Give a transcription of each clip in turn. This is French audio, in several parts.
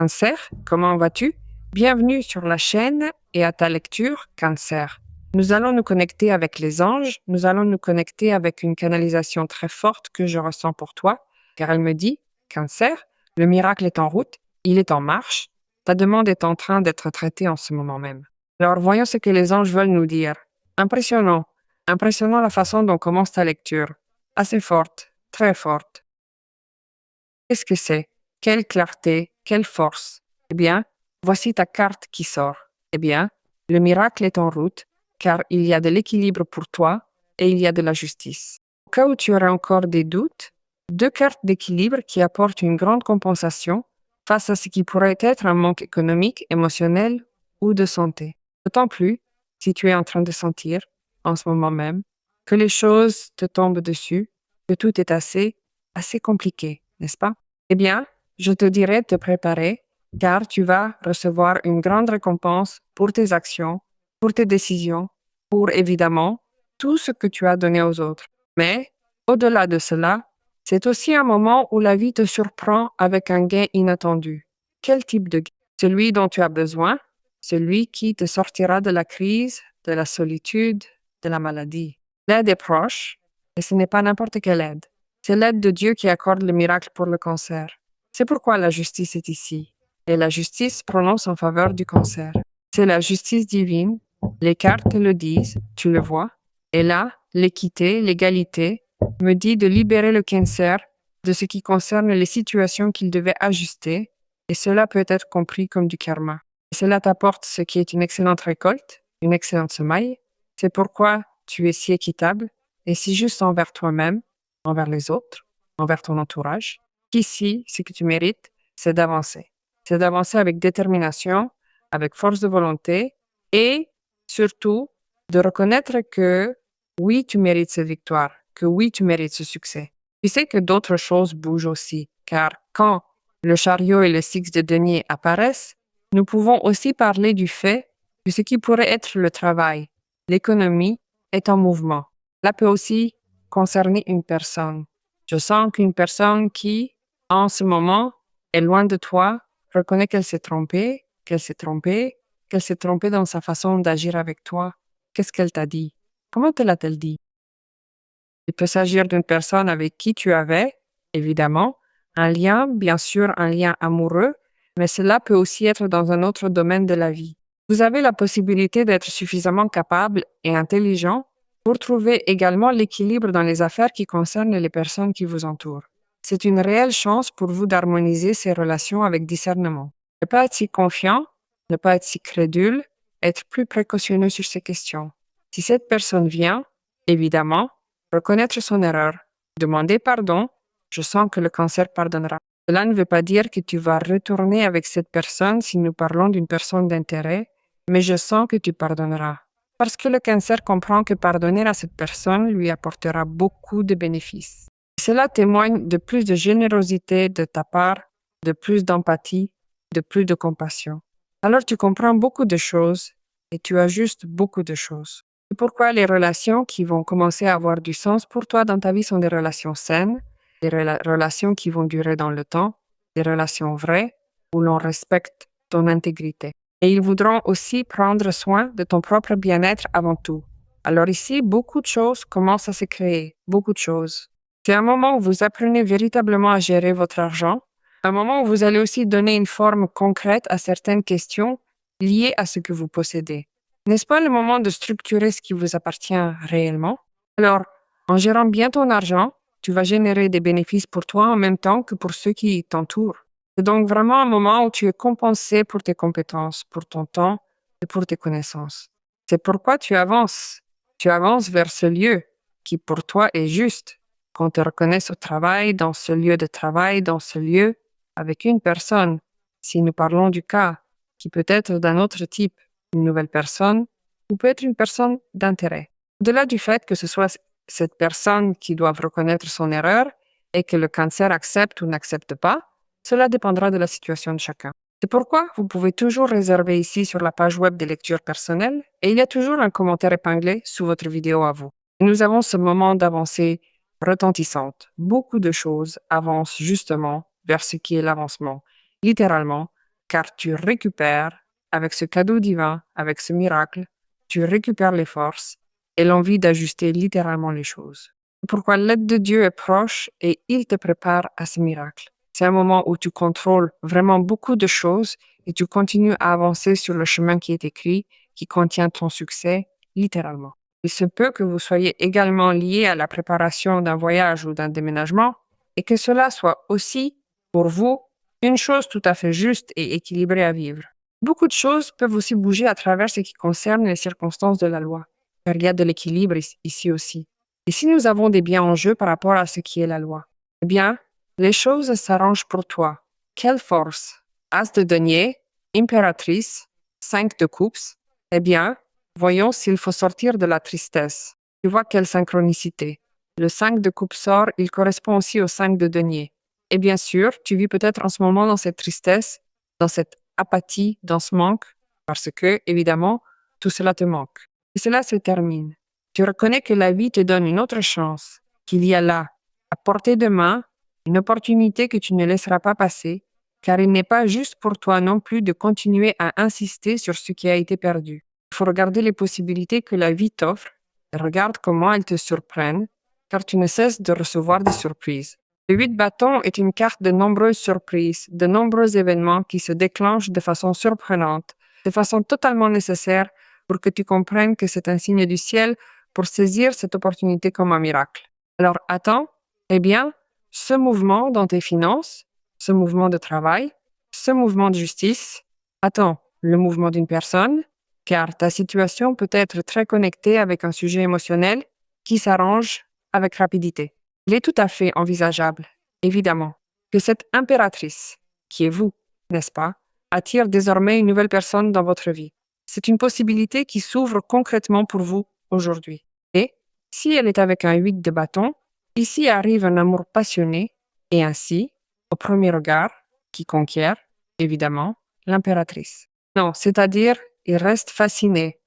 Cancer, comment vas-tu? Bienvenue sur la chaîne et à ta lecture Cancer. Nous allons nous connecter avec les anges, nous allons nous connecter avec une canalisation très forte que je ressens pour toi, car elle me dit, Cancer, le miracle est en route, il est en marche, ta demande est en train d'être traitée en ce moment même. Alors voyons ce que les anges veulent nous dire. Impressionnant, impressionnant la façon dont commence ta lecture. Assez forte, très forte. Qu'est-ce que c'est? Quelle clarté, quelle force? Eh bien, voici ta carte qui sort. Eh bien, le miracle est en route, car il y a de l'équilibre pour toi et il y a de la justice. Au cas où tu aurais encore des doutes, deux cartes d'équilibre qui apportent une grande compensation face à ce qui pourrait être un manque économique, émotionnel ou de santé. D'autant plus si tu es en train de sentir, en ce moment même, que les choses te tombent dessus, que tout est assez compliqué, n'est-ce pas? Eh bien, je te dirais de te préparer, car tu vas recevoir une grande récompense pour tes actions, pour tes décisions, pour évidemment tout ce que tu as donné aux autres. Mais, au-delà de cela, c'est aussi un moment où la vie te surprend avec un gain inattendu. Quel type de gain? Celui dont tu as besoin, celui qui te sortira de la crise, de la solitude, de la maladie. L'aide est proche, et ce n'est pas n'importe quelle aide. C'est l'aide de Dieu qui accorde le miracle pour le cancer. C'est pourquoi la justice est ici. Et la justice prononce en faveur du cancer. C'est la justice divine. Les cartes le disent, tu le vois. Et là, l'équité, l'égalité, me dit de libérer le cancer de ce qui concerne les situations qu'il devait ajuster. Et cela peut être compris comme du karma. Et cela t'apporte ce qui est une excellente récolte, une excellente semaille. C'est pourquoi tu es si équitable et si juste envers toi-même, envers les autres, envers ton entourage, qu'ici, ce que tu mérites, c'est d'avancer. C'est d'avancer avec détermination, avec force de volonté et surtout de reconnaître que oui, tu mérites cette victoire, que oui, tu mérites ce succès. Tu sais que d'autres choses bougent aussi, car quand le chariot et le six de denier apparaissent, nous pouvons aussi parler du fait que ce qui pourrait être le travail, l'économie, est en mouvement. Cela peut aussi concerner une personne. Je sens qu'une personne qui, en ce moment, est loin de toi, reconnaît qu'elle s'est trompée, qu'elle s'est trompée, qu'elle s'est trompée dans sa façon d'agir avec toi. Qu'est-ce qu'elle t'a dit? Comment te l'a-t-elle dit? Il peut s'agir d'une personne avec qui tu avais, évidemment, un lien, bien sûr un lien amoureux, mais cela peut aussi être dans un autre domaine de la vie. Vous avez la possibilité d'être suffisamment capable et intelligent pour trouver également l'équilibre dans les affaires qui concernent les personnes qui vous entourent. C'est une réelle chance pour vous d'harmoniser ces relations avec discernement. Ne pas être si confiant, ne pas être si crédule, être plus précautionneux sur ces questions. Si cette personne vient, évidemment, reconnaître son erreur, demander pardon, je sens que le cancer pardonnera. Cela ne veut pas dire que tu vas retourner avec cette personne si nous parlons d'une personne d'intérêt, mais je sens que tu pardonneras. Parce que le cancer comprend que pardonner à cette personne lui apportera beaucoup de bénéfices. Cela témoigne de plus de générosité de ta part, de plus d'empathie, de plus de compassion. Alors tu comprends beaucoup de choses et tu ajustes beaucoup de choses. C'est pourquoi les relations qui vont commencer à avoir du sens pour toi dans ta vie sont des relations saines, des relations qui vont durer dans le temps, des relations vraies où l'on respecte ton intégrité. Et ils voudront aussi prendre soin de ton propre bien-être avant tout. Alors ici, beaucoup de choses commencent à se créer, beaucoup de choses. C'est un moment où vous apprenez véritablement à gérer votre argent, un moment où vous allez aussi donner une forme concrète à certaines questions liées à ce que vous possédez. N'est-ce pas le moment de structurer ce qui vous appartient réellement? Alors, en gérant bien ton argent, tu vas générer des bénéfices pour toi en même temps que pour ceux qui t'entourent. C'est donc vraiment un moment où tu es compensé pour tes compétences, pour ton temps et pour tes connaissances. C'est pourquoi tu avances. Tu avances vers ce lieu qui pour toi est juste. Qu'on te reconnaisse au travail, dans ce lieu de travail, dans ce lieu, avec une personne. Si nous parlons du cas, qui peut être d'un autre type, une nouvelle personne, ou peut être une personne d'intérêt. Au-delà du fait que ce soit cette personne qui doit reconnaître son erreur et que le cancer accepte ou n'accepte pas, cela dépendra de la situation de chacun. C'est pourquoi vous pouvez toujours réserver ici sur la page web des lectures personnelles et il y a toujours un commentaire épinglé sous votre vidéo à vous. Nous avons ce moment d'avancée retentissante. Beaucoup de choses avancent justement vers ce qui est l'avancement. Littéralement, car tu récupères, avec ce cadeau divin, avec ce miracle, tu récupères les forces et l'envie d'ajuster littéralement les choses. Pourquoi l'aide de Dieu est proche et il te prépare à ce miracle. C'est un moment où tu contrôles vraiment beaucoup de choses et tu continues à avancer sur le chemin qui est écrit, qui contient ton succès, littéralement. Il se peut que vous soyez également lié à la préparation d'un voyage ou d'un déménagement et que cela soit aussi, pour vous, une chose tout à fait juste et équilibrée à vivre. Beaucoup de choses peuvent aussi bouger à travers ce qui concerne les circonstances de la loi, car il y a de l'équilibre ici aussi. Et si nous avons des biens en jeu par rapport à ce qui est la loi, eh bien, les choses s'arrangent pour toi. Quelle force! As de denier, impératrice, 5 de coupes. Eh bien, voyons s'il faut sortir de la tristesse. Tu vois quelle synchronicité. Le 5 de coupe sort, il correspond aussi au 5 de denier. Et bien sûr, tu vis peut-être en ce moment dans cette tristesse, dans cette apathie, dans ce manque, parce que, évidemment, tout cela te manque. Et cela se termine. Tu reconnais que la vie te donne une autre chance, qu'il y a là, à portée de main, une opportunité que tu ne laisseras pas passer, car il n'est pas juste pour toi non plus de continuer à insister sur ce qui a été perdu. Il faut regarder les possibilités que la vie t'offre et regarde comment elles te surprennent, car tu ne cesses de recevoir des surprises. Le 8 bâtons est une carte de nombreuses surprises, de nombreux événements qui se déclenchent de façon surprenante, de façon totalement nécessaire pour que tu comprennes que c'est un signe du ciel pour saisir cette opportunité comme un miracle. Alors attends, eh bien, ce mouvement dans tes finances, ce mouvement de travail, ce mouvement de justice, attends, le mouvement d'une personne, car ta situation peut être très connectée avec un sujet émotionnel qui s'arrange avec rapidité. Il est tout à fait envisageable, évidemment, que cette impératrice, qui est vous, n'est-ce pas, attire désormais une nouvelle personne dans votre vie. C'est une possibilité qui s'ouvre concrètement pour vous aujourd'hui. Et, si elle est avec un 8 de bâton, ici arrive un amour passionné et ainsi, au premier regard, qui conquiert, évidemment, l'impératrice. Non, c'est-à-dire, il reste fasciné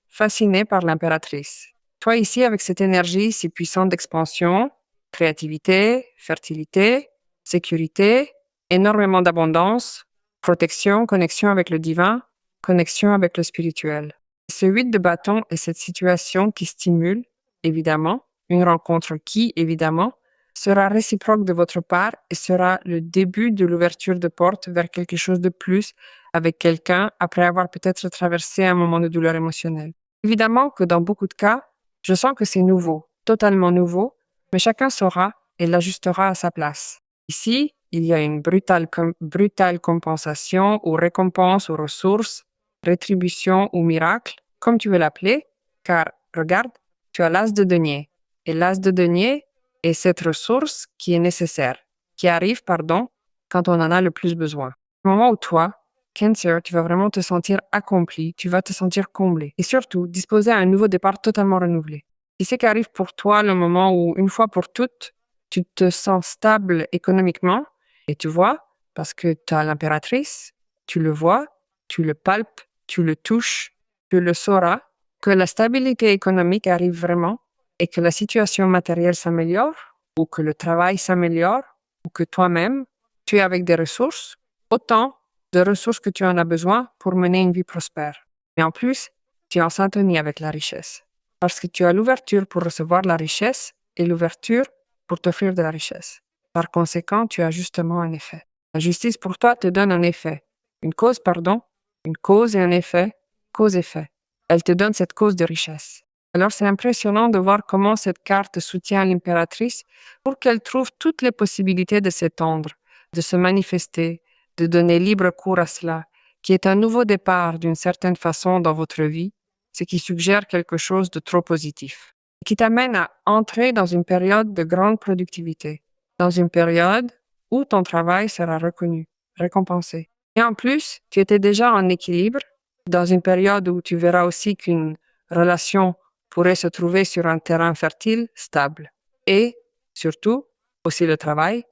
par l'impératrice. Toi ici, avec cette énergie si puissante d'expansion, créativité, fertilité, sécurité, énormément d'abondance, protection, connexion avec le divin, connexion avec le spirituel. Ce 8 de bâton est cette situation qui stimule, évidemment, une rencontre qui, évidemment, sera réciproque de votre part et sera le début de l'ouverture de porte vers quelque chose de plus avec quelqu'un après avoir peut-être traversé un moment de douleur émotionnelle. Évidemment que dans beaucoup de cas, je sens que c'est nouveau, totalement nouveau, mais chacun saura et l'ajustera à sa place. Ici, il y a une brutale compensation ou récompense ou ressources, rétribution ou miracle, comme tu veux l'appeler, car, regarde, tu as l'as de denier. Et l'as de denier est cette ressource qui est nécessaire, qui arrive, quand on en a le plus besoin. Au moment où toi, Cancer, tu vas vraiment te sentir accompli, tu vas te sentir comblé et surtout disposé à un nouveau départ totalement renouvelé. Tu sais qu'arrive pour toi le moment où, une fois pour toutes, tu te sens stable économiquement et tu vois, parce que tu as l'impératrice, tu le vois, tu le palpes, tu le touches, tu le sauras, que la stabilité économique arrive vraiment et que la situation matérielle s'améliore ou que le travail s'améliore ou que toi-même, tu es avec des ressources, autant de ressources que tu en as besoin pour mener une vie prospère. Mais en plus, tu es en syntonie avec la richesse. Parce que tu as l'ouverture pour recevoir la richesse et l'ouverture pour t'offrir de la richesse. Par conséquent, tu as justement un effet. La justice pour toi te donne un effet. Une cause et un effet, cause-effet. Elle te donne cette cause de richesse. Alors c'est impressionnant de voir comment cette carte soutient l'impératrice pour qu'elle trouve toutes les possibilités de s'étendre, de se manifester, de donner libre cours à cela, qui est un nouveau départ d'une certaine façon dans votre vie, ce qui suggère quelque chose de trop positif, qui t'amène à entrer dans une période de grande productivité, dans une période où ton travail sera reconnu, récompensé. Et en plus, tu étais déjà en équilibre, dans une période où tu verras aussi qu'une relation pourrait se trouver sur un terrain fertile, stable. Et, surtout, aussi le travail.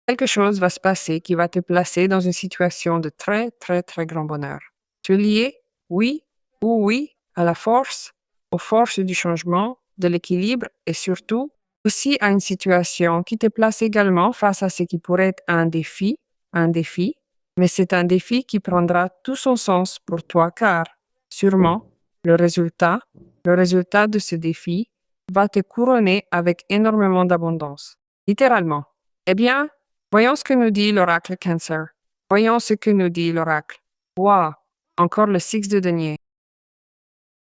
Quelque chose va se passer qui va te placer dans une situation de très, très, très grand bonheur. Tu es lié, oui ou oui, à la force, aux forces du changement, de l'équilibre et surtout aussi à une situation qui te place également face à ce qui pourrait être un défi, Mais c'est un défi qui prendra tout son sens pour toi car, sûrement, le résultat de ce défi va te couronner avec énormément d'abondance. Littéralement. Eh bien, voyons ce que nous dit l'oracle Cancer. Voyons ce que nous dit l'oracle. Waouh! Encore le six de denier.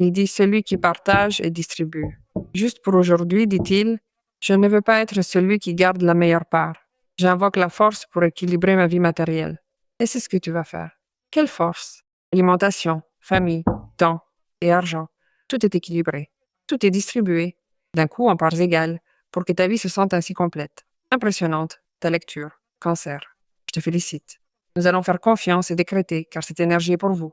Il dit celui qui partage et distribue. Juste pour aujourd'hui, dit-il, je ne veux pas être celui qui garde la meilleure part. J'invoque la force pour équilibrer ma vie matérielle. Et c'est ce que tu vas faire. Quelle force? Alimentation, famille, temps et argent. Tout est équilibré. Tout est distribué, d'un coup en parts égales, pour que ta vie se sente ainsi complète. Impressionnante, ta lecture. Cancer. Je te félicite. Nous allons faire confiance et décréter, car cette énergie est pour vous.